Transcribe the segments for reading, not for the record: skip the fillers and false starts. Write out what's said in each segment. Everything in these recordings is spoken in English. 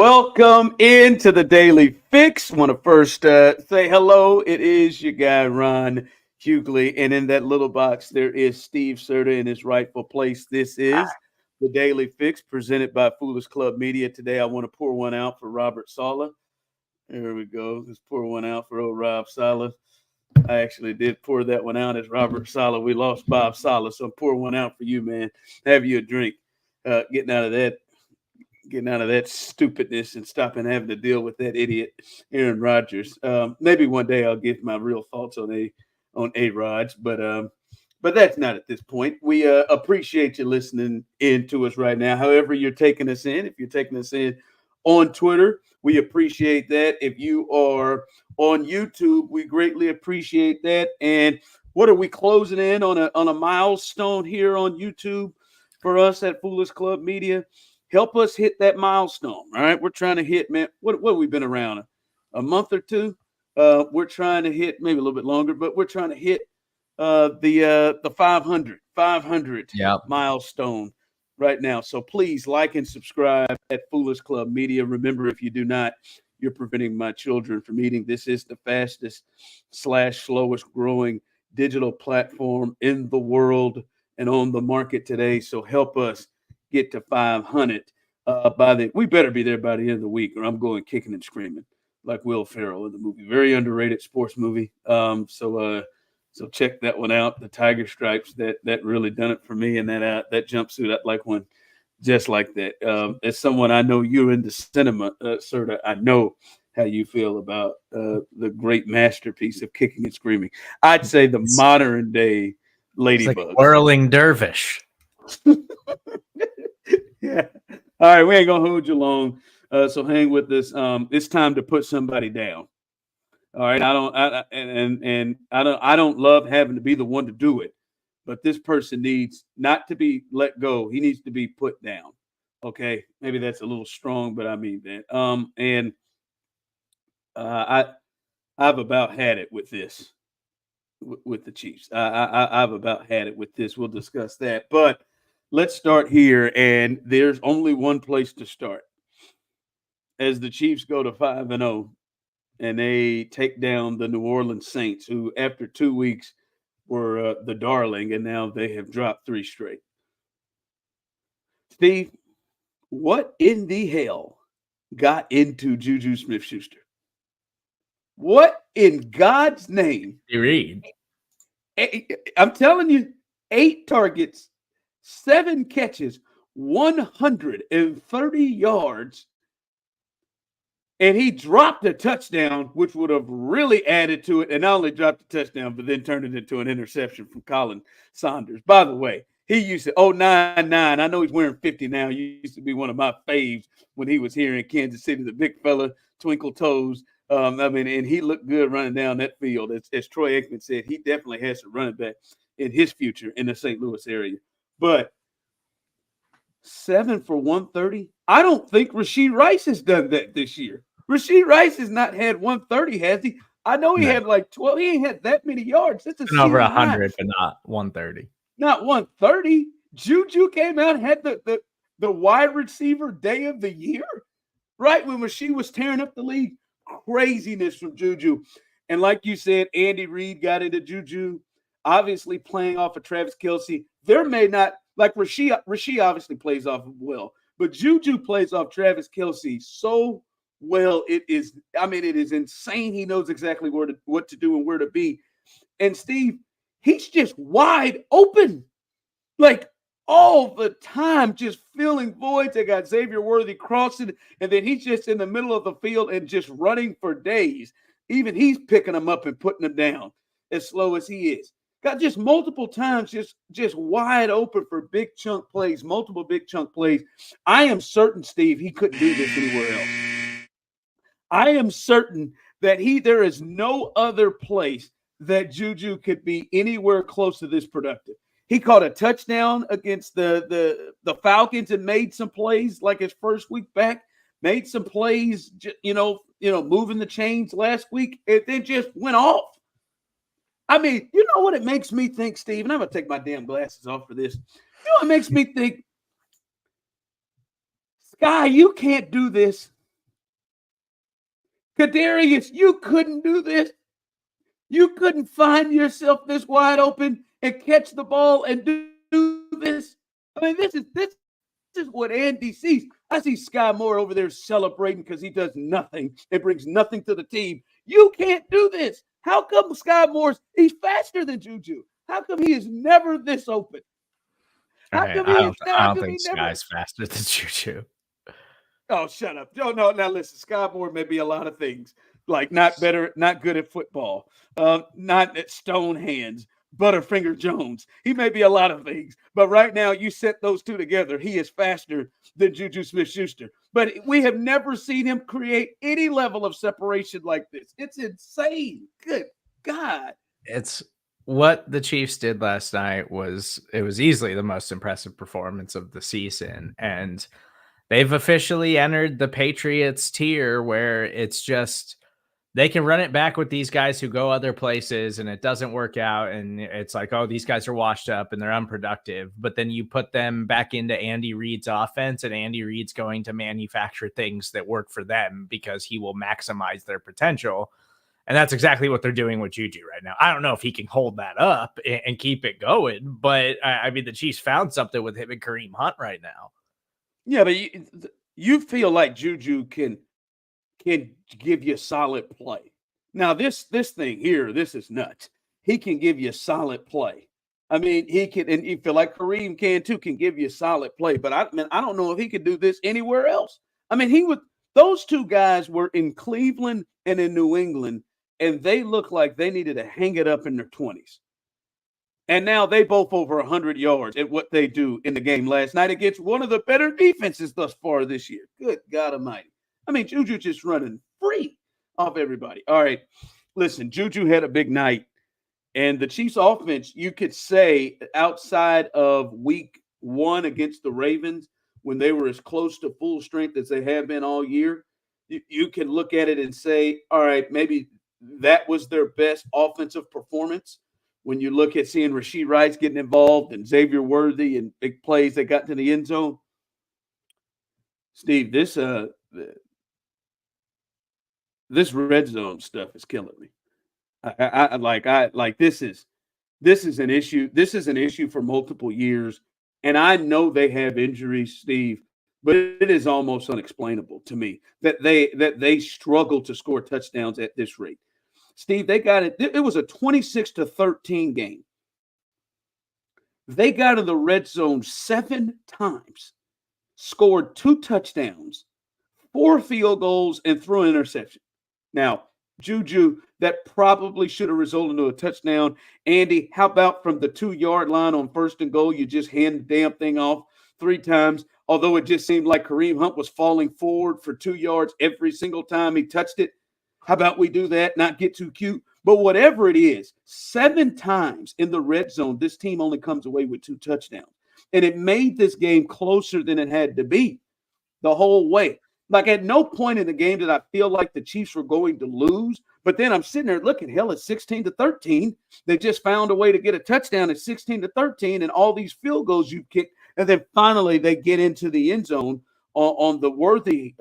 Welcome into the Daily Fix. Want to first say hello. It is your guy, Ron Hughley. And in that little box, there is Steve Serta in his rightful place. This is the Daily Fix presented by Foolish Club Media. Today, I want to pour one out for Robert Saleh. There we go. Let's pour one out for old Rob Saleh. I actually did pour that one out as Robert Saleh. We lost Bob Saleh, so pour one out for you, man. Have you a drink. Getting out of that stupidness and stopping having to deal with that idiot Aaron Rodgers. Maybe one day I'll give my real thoughts on A-Rods, but that's not at this point. We appreciate you listening in to us right now. However you're taking us in, if you're taking us in on Twitter, we appreciate that. If you are on YouTube, we greatly appreciate that. And what are we closing in on a milestone here on YouTube for us at Foolish Club Media? Help us hit that milestone. All right. We're trying to hit, man. What have we been around? A month or two? We're trying to hit maybe a little bit longer, but we're trying to hit the 500 milestone right now. So please like and subscribe at Foolish Club Media. Remember, if you do not, you're preventing my children from eating. This is the fastest / slowest growing digital platform in the world and on the market today. So help us get to 500 we better be there by the end of the week, or I'm going kicking and screaming like Will Ferrell in the movie. Very underrated sports movie. So check that one out. The Tiger Stripes that really done it for me, and that jumpsuit, I like one just like that. As someone I know you're into cinema, sir, I know how you feel about the great masterpiece of kicking and screaming. I'd say the modern day Ladybug. Like whirling dervish. Yeah. All right, we ain't gonna hold you long. So hang with us. It's time to put somebody down. All right. I don't love having to be the one to do it, but this person needs not to be let go. He needs to be put down. Okay. Maybe that's a little strong, but I mean that. I've about had it with this, with the Chiefs. I've about had it with this. We'll discuss that, but let's start here, and there's only one place to start. As the Chiefs go to 5-0, and they take down the New Orleans Saints, who after 2 weeks were the darling, and now they have dropped 3 straight. Steve, what in the hell got into JuJu Smith-Schuster? What in God's name? You read. I'm telling you, 8 targets, 7 catches, 130 yards, and he dropped a touchdown, which would have really added to it. And not only dropped a touchdown, but then turned it into an interception from Colin Saunders. By the way, he used to 099. I know he's wearing 50 now. He used to be one of my faves when he was here in Kansas City, the big fella, twinkle toes. And he looked good running down that field. As Troy Aikman said, he definitely has a running back in his future in the St. Louis area. But 7 for 130. I don't think Rashee Rice has done that this year. Rashee Rice has not had 130, has he? I know he had like 12. He ain't had that many yards. That's over 100, but not 130. Not 130. JuJu came out and had the wide receiver day of the year, right? When Rashee was tearing up the league. Craziness from JuJu. And like you said, Andy Reid got into JuJu, obviously playing off of Travis Kelce. There may not, like Rashee obviously plays off of well, but JuJu plays off Travis Kelce so well. It is insane. He knows exactly what to do and where to be. And Steve, he's just wide open. Like all the time, just filling voids. They got Xavier Worthy crossing, and then he's just in the middle of the field and just running for days. Even he's picking them up and putting them down as slow as he is. Got just multiple times just wide open for big chunk plays, multiple big chunk plays. I am certain, Steve, he couldn't do this anywhere else. I am certain that there is no other place that JuJu could be anywhere close to this productive. He caught a touchdown against the Falcons and made some plays like his first week back. Made some plays, moving the chains last week. It then just went off. I mean, you know what it makes me think, Steve? And I'm going to take my damn glasses off for this. You know what it makes me think? Sky, you can't do this. Kadarius, you couldn't do this. You couldn't find yourself this wide open and catch the ball and do this. I mean, this is what Andy sees. I see Sky Moore over there celebrating because he does nothing and brings nothing to the team. You can't do this. How come Sky Moore's he's faster than Juju? How come he is never this open? How Right. come he is I how don't come think he never Sky's faster than Juju. Oh, shut up. No, no, now listen, Sky Moore may be a lot of things. Like not good at football, not at stone hands, Butterfinger Jones. He may be a lot of things, but right now you set those two together. He is faster than JuJu Smith-Schuster. But we have never seen him create any level of separation like this. It's insane. Good God. It's what the Chiefs did last night was easily the most impressive performance of the season. And they've officially entered the Patriots tier where it's just they can run it back with these guys who go other places and it doesn't work out. And it's like, oh, these guys are washed up and they're unproductive. But then you put them back into Andy Reid's offense and Andy Reid's going to manufacture things that work for them because he will maximize their potential. And that's exactly what they're doing with Juju right now. I don't know if he can hold that up and keep it going, but I mean, the Chiefs found something with him and Kareem Hunt right now. Yeah, but you feel like Juju can give you solid play. Now this thing here, this is nuts. He can give you solid play. I mean, he can, and you feel like Kareem can too, can give you solid play. But I don't know if he could do this anywhere else. I mean, those two guys were in Cleveland and in New England, and they looked like they needed to hang it up in their 20s. And now they both over 100 yards at what they do in the game last night against one of the better defenses thus far this year. Good God Almighty. I mean, Juju just running free off everybody. All right, listen, Juju had a big night. And the Chiefs offense, you could say outside of week 1 against the Ravens, when they were as close to full strength as they have been all year, you can look at it and say, all right, maybe that was their best offensive performance. When you look at seeing Rashee Rice getting involved and Xavier Worthy and big plays that got to the end zone. Steve, this red zone stuff is killing me. This is an issue. This is an issue for multiple years. And I know they have injuries, Steve, but it is almost unexplainable to me that they struggle to score touchdowns at this rate. Steve, they got it. It was a 26-13 game. They got in the red zone 7 times, scored 2 touchdowns, 4 field goals, and threw an interception. Now, Juju, that probably should have resulted in a touchdown. Andy, how about from the 2-yard line on 1st and goal, you just hand the damn thing off 3 times, although it just seemed like Kareem Hunt was falling forward for 2 yards every single time he touched it. How about we do that, not get too cute? But whatever it is, 7 times in the red zone, this team only comes away with 2 touchdowns. And it made this game closer than it had to be the whole way. Like at no point in the game did I feel like the Chiefs were going to lose. But then I'm sitting there looking, hell, it's 16-13. They just found a way to get a touchdown at 16-13 and all these field goals you kicked. And then finally they get into the end zone on the Worthy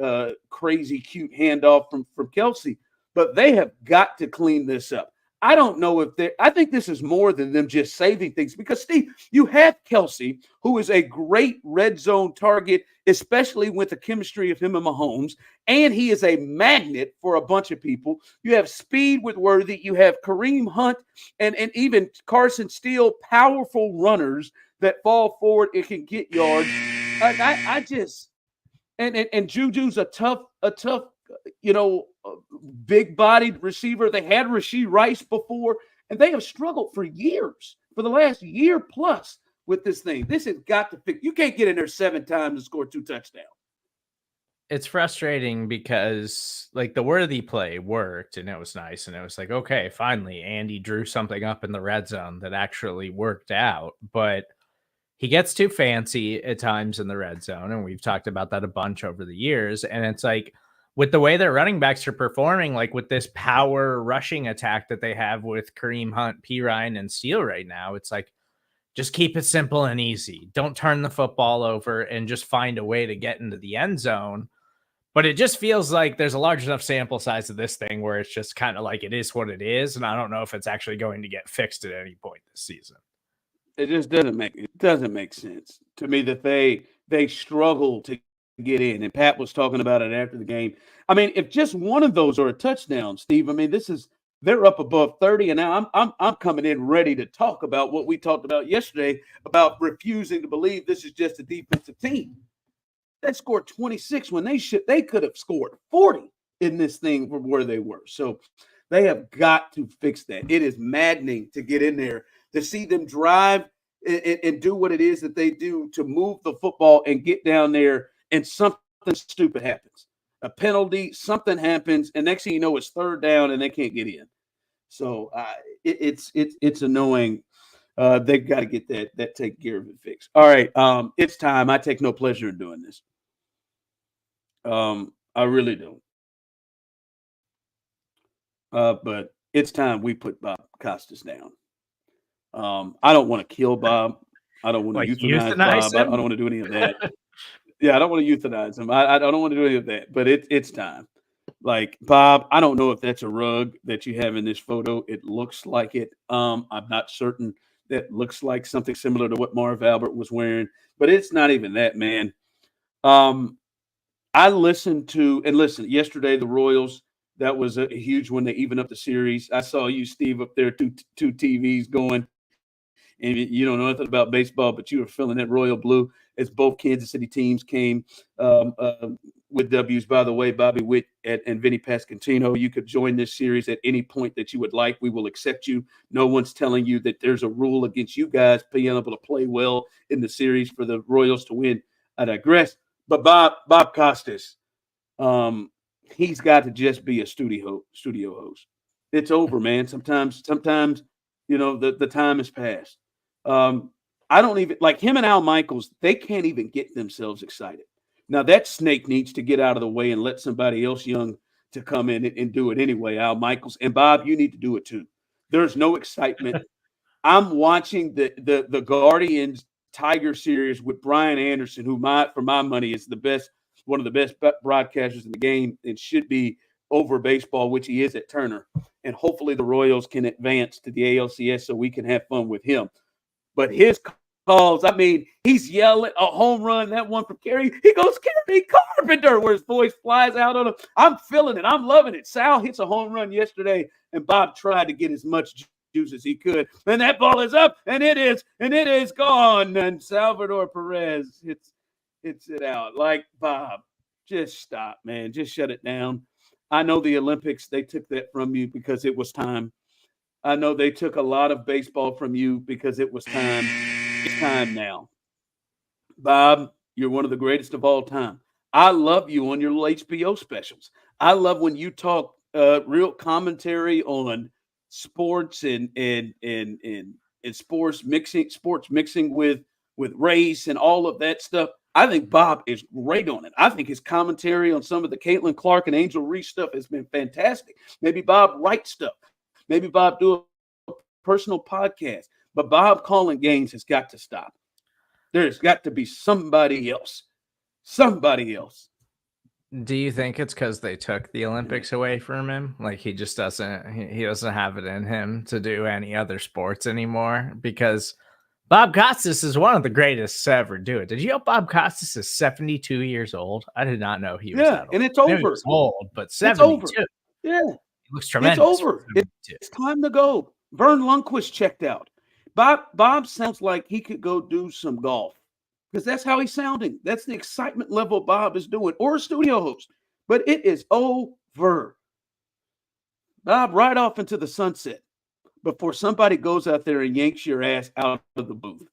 crazy cute handoff from Kelsey. But they have got to clean this up. I don't know if I think this is more than them just saving things because, Steve, you have Kelsey, who is a great red zone target, especially with the chemistry of him and Mahomes, and he is a magnet for a bunch of people. You have speed with Worthy. You have Kareem Hunt and even Carson Steele, powerful runners that fall forward and can get yards. I just and Juju's a tough, big-bodied receiver. They had Rashee Rice before, and they have struggled for years, for the last year plus with this thing. This has got to fix. You can't get in there 7 times and score 2 touchdowns. It's frustrating because like the Worthy play worked and it was nice. And it was like, okay, finally, Andy drew something up in the red zone that actually worked out. But he gets too fancy at times in the red zone. And we've talked about that a bunch over the years. And it's like, with the way their running backs are performing, like with this power rushing attack that they have with Kareem Hunt, P. Ryan, and Steele right now, it's like, just keep it simple and easy. Don't turn the football over and just find a way to get into the end zone. But it just feels like there's a large enough sample size of this thing where it's just kind of like it is what it is, and I don't know if it's actually going to get fixed at any point this season. It just doesn't make sense to me that they struggle to get in. And Pat was talking about it after the game. I mean, if just one of those are a touchdown, Steve, I mean, they're up above 30, and now I'm coming in ready to talk about what we talked about yesterday about refusing to believe this is just a defensive team. They scored 26 when they could have scored 40 in this thing from where they were. So they have got to fix that. It is maddening to get in there to see them drive and do what it is that they do to move the football and get down there, and something stupid happens. A penalty, something happens, and next thing you know, it's third down and they can't get in. So it's annoying. They've got to get that take care of it fixed. All right, it's time. I take no pleasure in doing this. I really don't. But it's time we put Bob Costas down. I don't want to kill Bob. I don't want to euthanize Bob. I don't want to do any of that. Yeah, I don't want to euthanize him. I don't want to do any of that. But it's time. Like, Bob, I don't know if that's a rug that you have in this photo. It looks like it. I'm not certain. That looks like something similar to what Marv Albert was wearing, but it's not even that, man. I listened yesterday, the Royals, that was a huge one to even up the series. I saw you, Steve, up there, two TVs going, and you don't know nothing about baseball, but you were feeling that royal blue as both Kansas City teams came with W's. By the way, Bobby Witt and Vinny Pasquantino, you could join this series at any point that you would like. We will accept you. No one's telling you that there's a rule against you guys being able to play well in the series for the Royals to win. I digress. But Bob Costas, he's got to just be a studio host. It's over, man. Sometimes, the time has passed. I don't even like him and Al Michaels. They can't even get themselves excited. Now that snake needs to get out of the way and let somebody else young to come in and do it anyway. Al Michaels and Bob, you need to do it too. There's no excitement. I'm watching the Guardians Tiger series with Brian Anderson, who for my money is one of the best broadcasters in the game and should be over baseball, which he is at Turner. And hopefully the Royals can advance to the ALCS so we can have fun with him. But his calls, I mean, he's yelling a home run, that one from Kerry. He goes, Kerry Carpenter, where his voice flies out on him. I'm feeling it. I'm loving it. Sal hits a home run yesterday, and Bob tried to get as much juice as he could. And that ball is up, and it is gone. And Salvador Perez hits it out. Like, Bob, just stop, man. Just shut it down. I know the Olympics, they took that from you because it was time. I know they took a lot of baseball from you because it was time. It's time now. Bob, you're one of the greatest of all time. I love you on your little HBO specials. I love when you talk real commentary on sports and sports mixing with race and all of that stuff. I think Bob is great on it. I think his commentary on some of the Caitlin Clark and Angel Reese stuff has been fantastic. Maybe Bob writes stuff. Maybe Bob do a personal podcast. But Bob calling games has got to stop. There's got to be somebody else. Somebody else. Do you think it's because they took the Olympics away from him? Like he just doesn't have it in him to do any other sports anymore? Because Bob Costas is one of the greatest to ever do it. Did you know Bob Costas is 72 years old? I did not know he was that old. And it's over. He was old, but 72. It's over. Yeah. He looks tremendous. It's over. It's time to go. Vern Lundquist checked out. Bob sounds like he could go do some golf because that's how he's sounding. That's the excitement level Bob is doing, or a studio host. But it is over. Bob, right off into the sunset before somebody goes out there and yanks your ass out of the booth.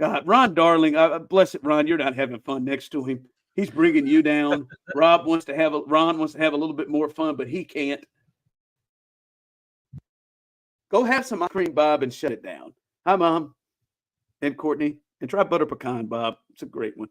God, Ron Darling, bless it, Ron, you're not having fun next to him. He's bringing you down. Ron wants to have a little bit more fun, but he can't. Go have some ice cream, Bob, and shut it down. Hi, Mom and Courtney. And try butter pecan, Bob. It's a great one.